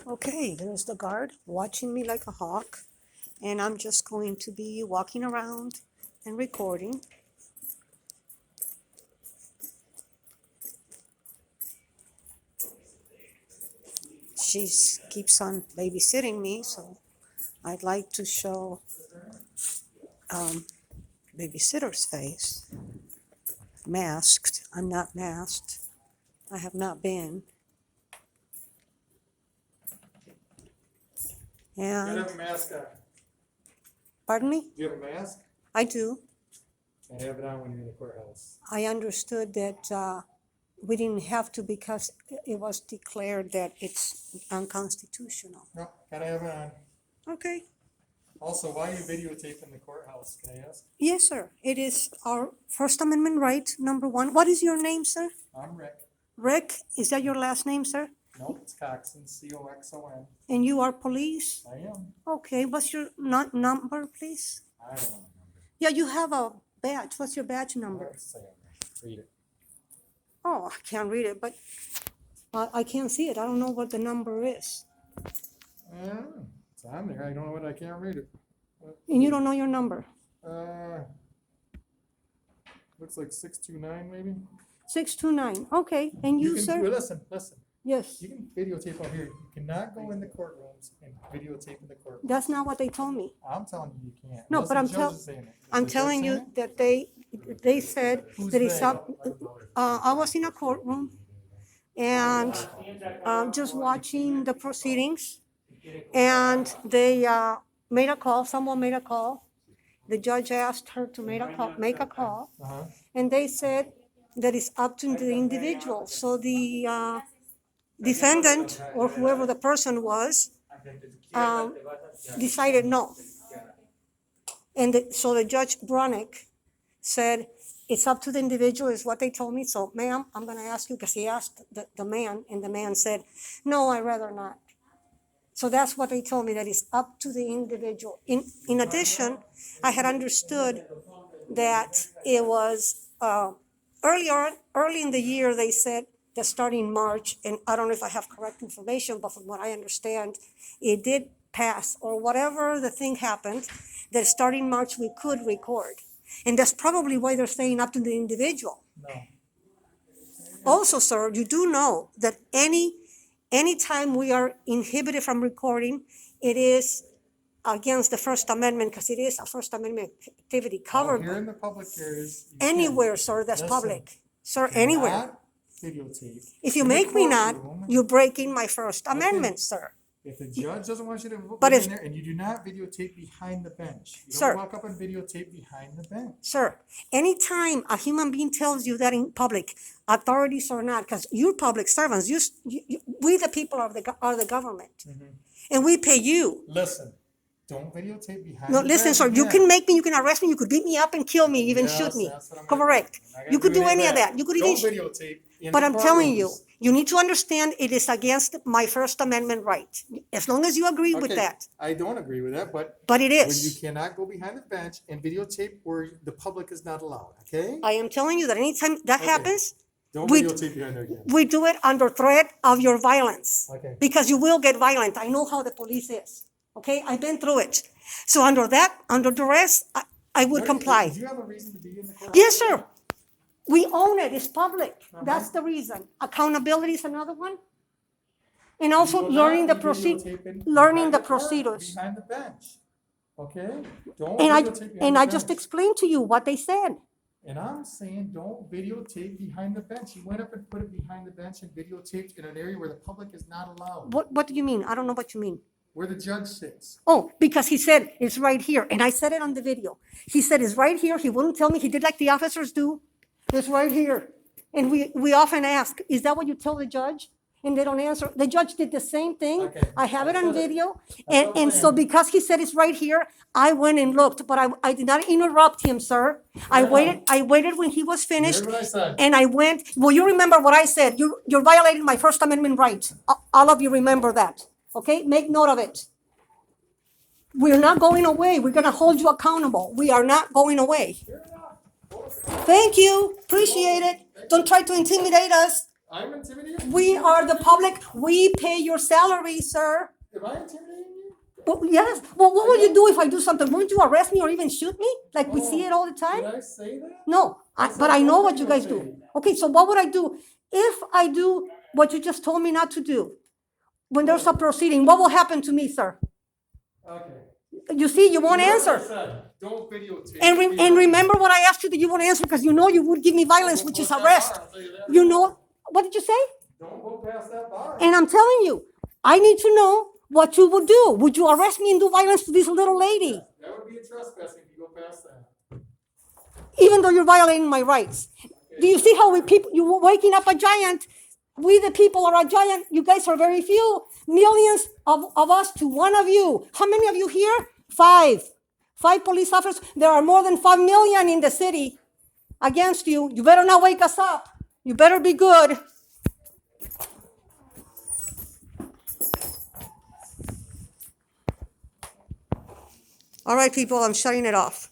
Okay, there's the guard watching me like a hawk, and I'm just going to be walking around and recording. She keeps on babysitting me, so I'd like to show babysitter's face. Masked. I'm not masked. I have not been. You gotta And, have a mask on. pardon me? Do you have a mask? I do. I have it on when you're in the courthouse. I understood that we didn't have to because it was declared that it's unconstitutional. No, gotta have it on. Okay. Also, why are you videotaping the courthouse, can I ask? Yes, sir. It is our First Amendment right, number one. What is your name, sir? I'm Rick. Rick? Is that your last name, sir? Nope, it's Coxon, C-O-X-O-N. And you are police? I am. Okay. What's your number, please? I don't know the Yeah, you have a badge. What's your badge number. number? Say it. Read it. Oh, I can't read it, but I can't see it. I don't know what the number is. It's on there. I don't know what. I can't read it. And you don't know your number? Looks like 629 maybe. 629. Okay. And you, can, sir? well, listen. Yes. You can videotape out here. You cannot go in the courtrooms and videotape in the courtrooms. That's not what they told me. I'm telling you, you can't. No, Unless but the I'm judge is saying it. Is I'm the judge telling saying you it? that they said Who's that it's they? up. I was in a courtroom and just watching the proceedings, and they made a call. Someone made a call. The judge asked her to make a call, Uh-huh. and they said that it's up to the individual. So the defendant or whoever the person was decided no. And so the Judge Bronick said, it's up to the individual, is what they told me. So, ma'am, I'm going to ask you, because he asked the man, and the man said, no, I'd rather not. So that's what they told me, that it's up to the individual. In addition, I had understood that it was early in the year, they said that starting March, and I don't know if I have correct information, but from what I understand, it did pass, or whatever the thing happened, that starting March we could record. And that's probably why they're saying up to the individual. No. Also, sir, you do know that anytime we are inhibited from recording, it is against the First Amendment, because it is a First Amendment activity covered Here in the public areas. you anywhere, can. sir, that's Listen, public. Sir, cannot anywhere. Videotape. If you in the make me not, courtroom. you're breaking my First Amendment, sir. If the judge doesn't want you to But be if- in there, and you do not videotape behind the bench. You don't Sir. walk up and videotape behind the bench. Sir, anytime a human being tells you that in public, authorities or not, because you're public servants, we the people are the government, and we pay you. Listen, don't videotape behind No, the listen, bench. sir, you again. can make me, you can arrest me, you could beat me up and kill me, even Yes, shoot me. that's what I'm gonna Correct. do. I'm not gonna You could do any of that. You could even, Don't videotape in but the I'm telling you, courtrooms. you need to understand it is against my First Amendment right. As long as you agree with Okay, that. I don't agree with that, but But it when you is. cannot go behind the bench and videotape where the public is not allowed, okay? I am telling you that anytime that Okay. happens, Don't we- videotape behind there again. we do it under threat of your violence. Okay. Because you will get violent. I know how the police is. Okay, I've been through it. So under duress, I would Do comply. you have a reason to be in the courtroom? Yes, sir. We own it. It's public. That's the reason. Accountability is another one. And also You will not learning the be learning videotaping behind the the court, procedures. Behind the bench, okay? Don't And videotape behind I the just bench. explained to you what they said. And I'm saying, don't videotape behind the bench. You went up and put it behind the bench and videotaped in an area where the public is not allowed, What do you mean? I don't know what you mean. where the judge sits. Oh, because he said it's right here, and I said it on the video. He said it's right here. He wouldn't tell me. He did like the officers do. It's right here. And we often ask, is that what you tell the judge? And they don't answer. The judge did the same thing. Okay. I have it on That's what- video. that's what I'm And so saying. because he said it's right here, I went and looked, but I did not interrupt him, sir. I waited when he was You finished. heard what I said? And I went, well, you remember what I said. You're violating my First Amendment rights. All of you remember that. Okay? Make note of it. We're not going away. We're going to hold you accountable. We are not going away. Thank you. Appreciate it. Don't try to intimidate us. I'm intimidating? We are the public. We pay your salary, sir. Am I intimidating you? Well, yes. Well, what would you do if I do something? Wouldn't you arrest me or even shoot me? Like we see it all the time? Did I say that? No, but I know what you guys do. Okay, so what would I do if I do what you just told me not to do? When there's a proceeding, what will happen to me, sir? Okay. You see, you won't Like I answer. said, don't videotape. And remember what I asked you that you won't answer because you know you would give me violence, which is arrest. You know, what did you say? Don't go past that bar. And I'm telling you, I need to know what you would do. Would you arrest me and do violence to this little lady? That would be a trespassing if you go past that. Even though you're violating my rights. Do you see how you're waking up a giant? We the people are a giant. You guys are very few. Millions of us to one of you. How many of you here? 5. 5 police officers. There are more than 5 million in the city against you. You better not wake us up. You better be good. All right, people, I'm shutting it off.